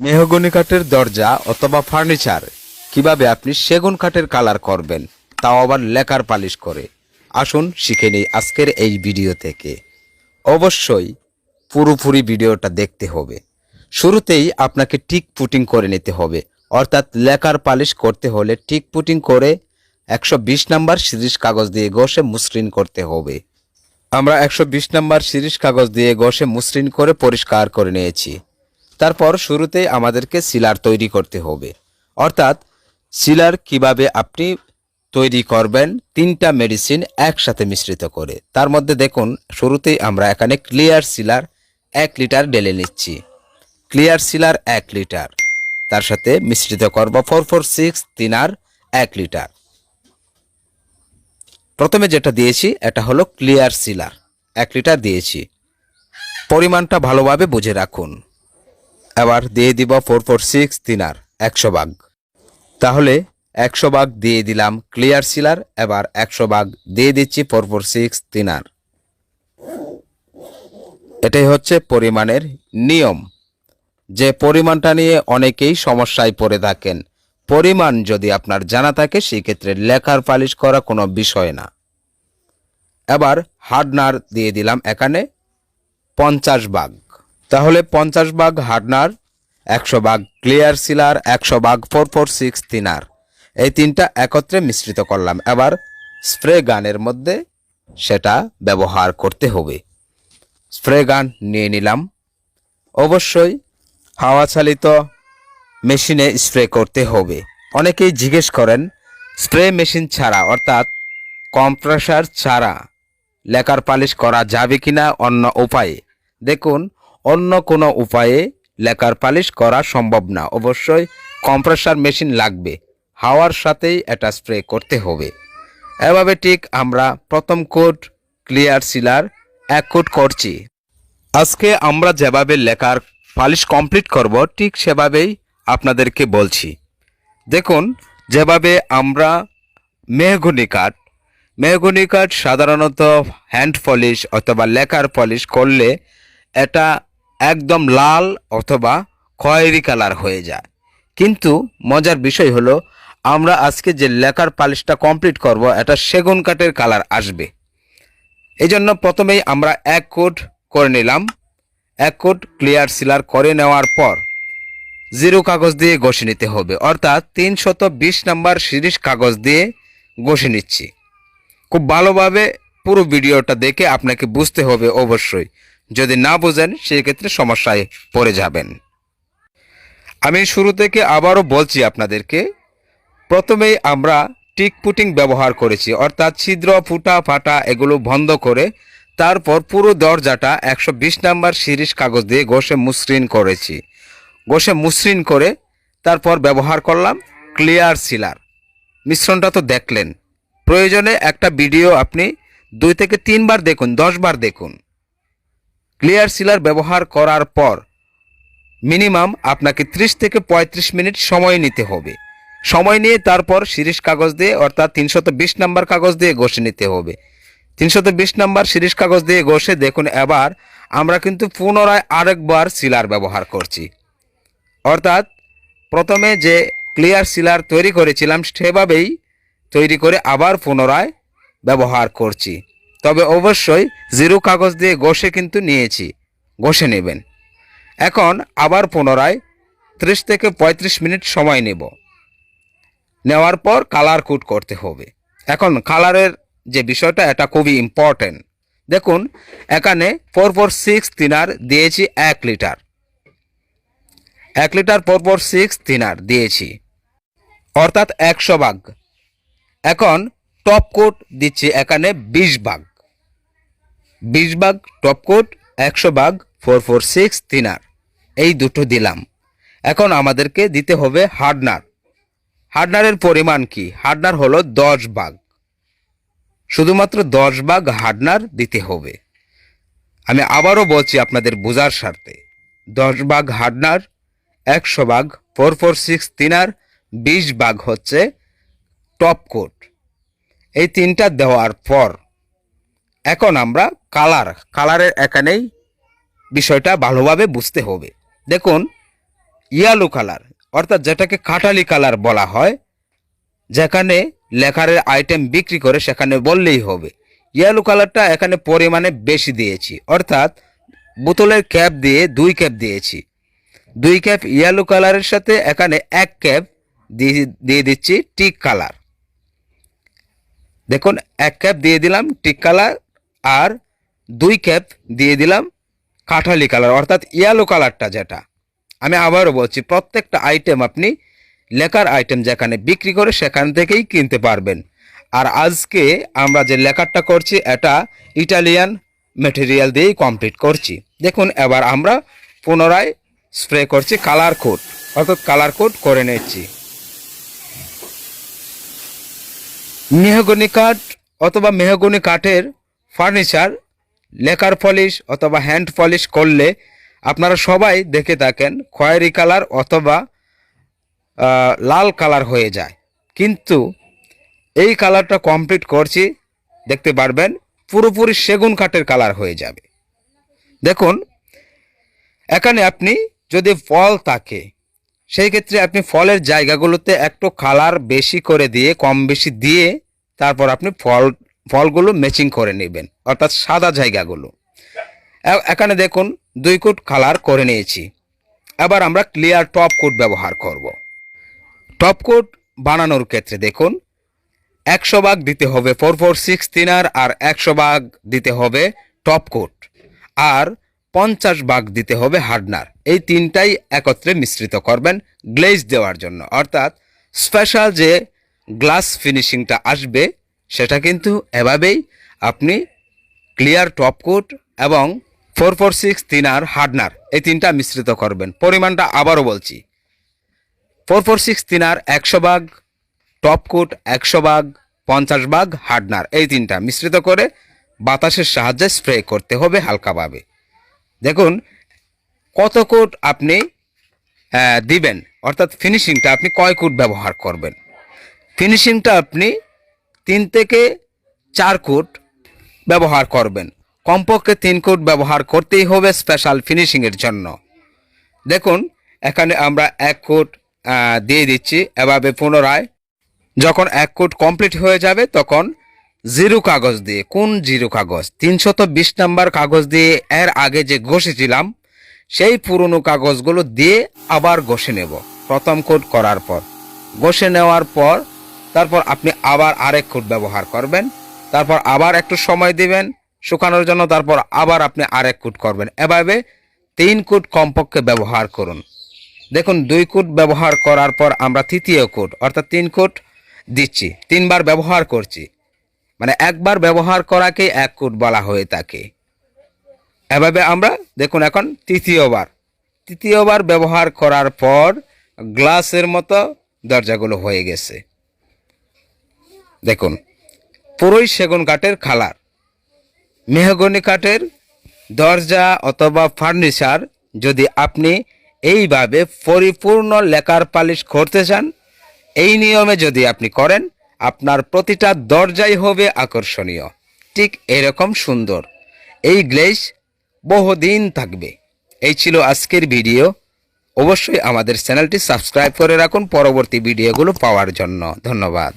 Mahogany কাঠের দরজা অথবা ফার্নিচার কিভাবে আপনি সেগুন কাঠের কালার করবেন, তাও আবার লেকার পালিশ করে। আসুন শিখে নেই আজকের এই ভিডিও থেকে। অবশ্যই পুরোপুরি ভিডিওটা দেখতে হবে। শুরুতেই আপনাকে টিক পুটিং করে নিতে হবে, অর্থাৎ লেকার পালিশ করতে হলে টিক পুটিং করে 120 নাম্বার সিরিজ কাগজ দিয়ে ঘষে মসৃণ করতে হবে। আমরা 120 নাম্বার সিরিজ কাগজ দিয়ে ঘষে মসৃণ করে পরিষ্কার করে নিয়েছি। তারপর শুরুতেই আমাদেরকে সিলার তৈরি করতে হবে, অর্থাৎ সিলার কিভাবে আপনি তৈরি করবেন, তিনটা মেডিসিন একসাথে মিশ্রিত করে। তার মধ্যে দেখুন, শুরুতেই আমরা এখানে ক্লিয়ার সিলার 1 লিটার ঢেলে নিচ্ছি। ক্লিয়ার সিলার 1 লিটার, তার সাথে মিশ্রিত করব 446 থিনার 1 লিটার। প্রথমে যেটা দিয়েছি এটা হলো ক্লিয়ার সিলার 1 লিটার দিয়েছি। পরিমাণটা ভালোভাবে বুঝে রাখুন। এবার দিয়ে দিব 446 থিনার 100 ভাগ। তাহলে 100 ভাগ দিয়ে দিলাম ক্লিয়ার সিলার, এবার 100 ভাগ দিয়ে দিচ্ছি 446 থিনার। এটাই হচ্ছে পরিমাণের নিয়ম, যে পরিমাণটা নিয়ে অনেকেই সমস্যায় পড়ে থাকেন। পরিমাণ যদি আপনার জানা থাকে সেই ক্ষেত্রে লেকার পালিশ করা কোনো বিষয় না। এবার হার্ডনার দিয়ে দিলাম এখানে 50 ভাগ। তাহলে 50 ভাগ হার্ডনার, 100 ভাগ ক্লিয়ার সিলার, 100 ভাগ 446 থিনার, এই তিনটা একত্রে মিশ্রিত করলাম। এবার স্প্রে গানের মধ্যে সেটা ব্যবহার করতে হবে। স্প্রে গান নিয়ে নিলাম। অবশ্যই হাওয়া চালিত মেশিনে স্প্রে করতে হবে। অনেকেই জিজ্ঞেস করেন স্প্রে মেশিন ছাড়া, অর্থাৎ কম্প্রেসার ছাড়া লেকার পালিশ করা যাবে কিনা অন্য উপায়ে। দেখুন, অন্য কোনো উপায়ে লেকার পালিশ করা সম্ভব না। অবশ্যই কম্প্রেসার মেশিন লাগবে, হাওয়ার সাথেই এটা স্প্রে করতে হবে। এভাবে ঠিক আমরা প্রথম কোট ক্লিয়ার সিলার 1 কোট করছি। আজকে আমরা যেভাবে লেকার পালিশ কমপ্লিট করব ঠিক সেভাবেই আপনাদেরকে বলছি। দেখুন, যেভাবে আমরা মেহগনি কাঠ সাধারণত হ্যান্ড পলিশ অথবা লেকার পলিশ করলে এটা একদম লাল অথবা খয়েরি কালার হয়ে যায়। কিন্তু মজার বিষয় হলো, আমরা আজকে যে লেকার পালিশটা কমপ্লিট করব এটা সেগুন কাঠের কালার আসবে। এই জন্য প্রথমেই আমরা 1 কোট করে নিলাম। 1 কোট ক্লিয়ার সিলার করে নেওয়ার পর 0 কাগজ দিয়ে ঘষে নিতে হবে, অর্থাৎ 320 নাম্বার সিরিজ কাগজ দিয়ে ঘষে নিচ্ছি। খুব ভালোভাবে পুরো ভিডিওটা দেখে আপনাকে বুঝতে হবে। অবশ্যই যদি না বোঝেন সেক্ষেত্রে সমস্যায় পড়ে যাবেন। আমি শুরু থেকে আবারও বলছি আপনাদেরকে, প্রথমেই আমরা টিক পুটিং ব্যবহার করেছি, অর্থাৎ ছিদ্র ফুটা ফাটা এগুলো বন্ধ করে তারপর পুরো দরজাটা 120 নাম্বার সিরিজ কাগজ দিয়ে ঘষে মসৃণ করেছি। ঘষে মসৃণ করে তারপর ব্যবহার করলাম ক্লিয়ার সিলার। মিশ্রণটা তো দেখলেন। প্রয়োজনে একটা ভিডিও আপনি 2 থেকে 3 বার দেখুন, 10 বার দেখুন। ক্লিয়ার সিলার ব্যবহার করার পর মিনিমাম আপনাকে 30 থেকে 35 মিনিট সময় নিতে হবে। সময় নিয়ে তারপর সিরিজ কাগজ দিয়ে, অর্থাৎ 320 নাম্বার কাগজ দিয়ে ঘষে নিতে হবে। 320 নাম্বার সিরিজ কাগজ দিয়ে ঘষে দেখুন, এবার আমরা কিন্তু পুনরায় আরেকবার সিলার ব্যবহার করছি। অর্থাৎ প্রথমে যে ক্লিয়ার সিলার তৈরি করেছিলাম সেভাবেই তৈরি করে আবার পুনরায় ব্যবহার করছি। তবে অবশ্যই 0 কাগজ দিয়ে ঘষে কিন্তু নিয়েছি, ঘষে নেবেন। এখন আবার পুনরায় 30 থেকে 35 মিনিট সময় নেব। নেওয়ার পর কালার কোট করতে হবে। এখন কালারের যে বিষয়টা এটা খুবই ইম্পর্টেন্ট। দেখুন, এখানে 446 থিনার দিয়েছি 1 লিটার। 1 লিটার 446 থিনার দিয়েছি, অর্থাৎ 100 ভাগ। এখন টপ কোট দিচ্ছি এখানে 20 ভাগ। 20 ভাগ টপ কোট, 100 ভাগ 446 থিনার, এই দুটো দিলাম। এখন আমাদেরকে দিতে হবে হার্ডনার। হার্ডনারের পরিমাণ কি? হার্ডনার হলো 10 ভাগ। শুধুমাত্র 10 ভাগ হার্ডনার দিতে হবে। আমি আবারও বলছি আপনাদের বোঝার স্বার্থে, 10 ভাগ হার্ডনার, 100 ভাগ 446 থিনার, 20 ভাগ হচ্ছে টপ কোট। এই তিনটা দেওয়ার পর এখন আমরা কালারের এখানেই বিষয়টা ভালোভাবে বুঝতে হবে। দেখুন, ইয়েলো কালার, অর্থাৎ যেটাকে কাঠালি কালার বলা হয়, যেখানে লেখারের আইটেম বিক্রি করে সেখানে বললেই হবে। ইয়েলো কালারটা এখানে পরিমাণে বেশি দিয়েছি, অর্থাৎ বোতলের ক্যাপ দিয়ে 2 ক্যাপ দিয়েছি। 2 ক্যাপ ইয়েলো কালারের সাথে এখানে 1 ক্যাপ দিয়ে দিচ্ছি টিক কালার। দেখুন 1 ক্যাপ দিয়ে দিলাম টিক কালার, আর 2 ক্যাপ দিয়ে দিলাম কাঠালি কালার, অর্থাৎ ইয়েলো কালারটা যেটা। আমি আবারও বলছি, প্রত্যেকটা আইটেম আপনি লেখার আইটেম যেখানে বিক্রি করে সেখান থেকেই কিনতে পারবেন। আর আজকে আমরা যে লেখারটা করছি এটা ইটালিয়ান ম্যাটেরিয়াল দিয়েই কমপ্লিট করছি। দেখুন এবার আমরা পুনরায় স্প্রে করছি কালার কোড, অর্থাৎ কালার কোড করে নিচ্ছি। মেহগনি কাঠ অথবা মেহগনি কাঠের ফার্নিচার লেকার পলিশ অথবা হ্যান্ড পলিশ করলে আপনারা সবাই দেখে থাকেন খয়েরি কালার অথবা লাল কালার হয়ে যায়, কিন্তু এই কালারটা কমপ্লিট করছি, দেখতে পারবেন পুরোপুরি সেগুন কাঠের কালার হয়ে যাবে। দেখুন এখানে আপনি যদি ফল থাকে সেই ক্ষেত্রে আপনি ফলের জায়গাগুলোতে একটু কালার বেশি করে দিয়ে, কম বেশি দিয়ে, তারপর আপনি ফলগুলো ম্যাচিং করে নেবেন, অর্থাৎ সাদা জায়গাগুলো। এখানে দেখুন 2 কোট কালার করে নিয়েছি। এবার আমরা ক্লিয়ার টপ কোট ব্যবহার করব। টপ কোট বানানোর ক্ষেত্রে দেখুন 100 ভাগ দিতে হবে 446 থিনার, আর 100 ভাগ দিতে হবে টপ কোট, আর 50 ভাগ দিতে হবে হার্ডনার। এই তিনটাই একত্রে মিশ্রিত করবেন গ্লেজ দেওয়ার জন্য, অর্থাৎ স্পেশাল যে গ্লাস ফিনিশিংটা আসবে সেটা কিন্তু এভাবেই আপনি ক্লিয়ার টপ কোট এবং 446 থিনার হার্ডনার এই তিনটা মিশ্রিত করবেন। পরিমাণটা আবারও বলছি, 446 থিনার 100 ভাগ, টপ কোট 100 ভাগ, 50 ভাগ হার্ডনার, এই তিনটা মিশ্রিত করে বাতাসের সাহায্যে স্প্রে করতে হবে হালকাভাবে। দেখুন কত কোট আপনি দিবেন, অর্থাৎ ফিনিশিংটা আপনি কয় কোট ব্যবহার করবেন। ফিনিশিংটা আপনি 3 থেকে 4 কোট ব্যবহার করবেন, কমপক্ষে 3 কোট ব্যবহার করতেই হবে স্পেশাল ফিনিশিংয়ের জন্য। দেখুন এখানে আমরা 1 কোট দিয়ে দিচ্ছি। এভাবে পুনরায় যখন 1 কোট কমপ্লিট হয়ে যাবে তখন জিরো কাগজ দিয়ে, কোন জিরো কাগজ, 320 নাম্বার কাগজ দিয়ে এর আগে যে ঘষেছিলাম সেই পুরনো কাগজগুলো দিয়ে আবার ঘষে নেব। প্রথম কোট করার পর ঘষে নেওয়ার পর তারপর আপনি আবার আরেক কোট ব্যবহার করবেন, তারপর আবার একটু সময় দিবেন শুকানোর জন্য, তারপর আবার আপনি আরেক কোট করবেন। এভাবে 3 কোট কমপক্ষে ব্যবহার করুন। দেখুন 2 কোট ব্যবহার করার পর আমরা তৃতীয় কোট অর্থাৎ 3 কোট দিচ্ছি, 3 বার ব্যবহার করছি, মানে একবার ব্যবহার করাকে 1 কোট বলা হয়ে থাকে। এভাবে আমরা দেখুন এখন তৃতীয়বার ব্যবহার করার পর গ্লাসের মতো দরজাগুলো হয়ে গেছে। দেখুন পুরোই সেগুন কাঠের কালার। মেহগনি কাঠের দরজা অথবা ফার্নিচার যদি আপনি এইভাবে পরিপূর্ণ লেকার পালিশ করতে চান, এই নিয়মে যদি আপনি করেন, আপনার প্রতিটা দরজাই হবে আকর্ষণীয়, ঠিক এরকম সুন্দর। এই গ্লেজ বহুদিন থাকবে। এই ছিল আজকের ভিডিও। অবশ্যই আমাদের চ্যানেলটি সাবস্ক্রাইব করে রাখুন পরবর্তী ভিডিওগুলো পাওয়ার জন্য। ধন্যবাদ।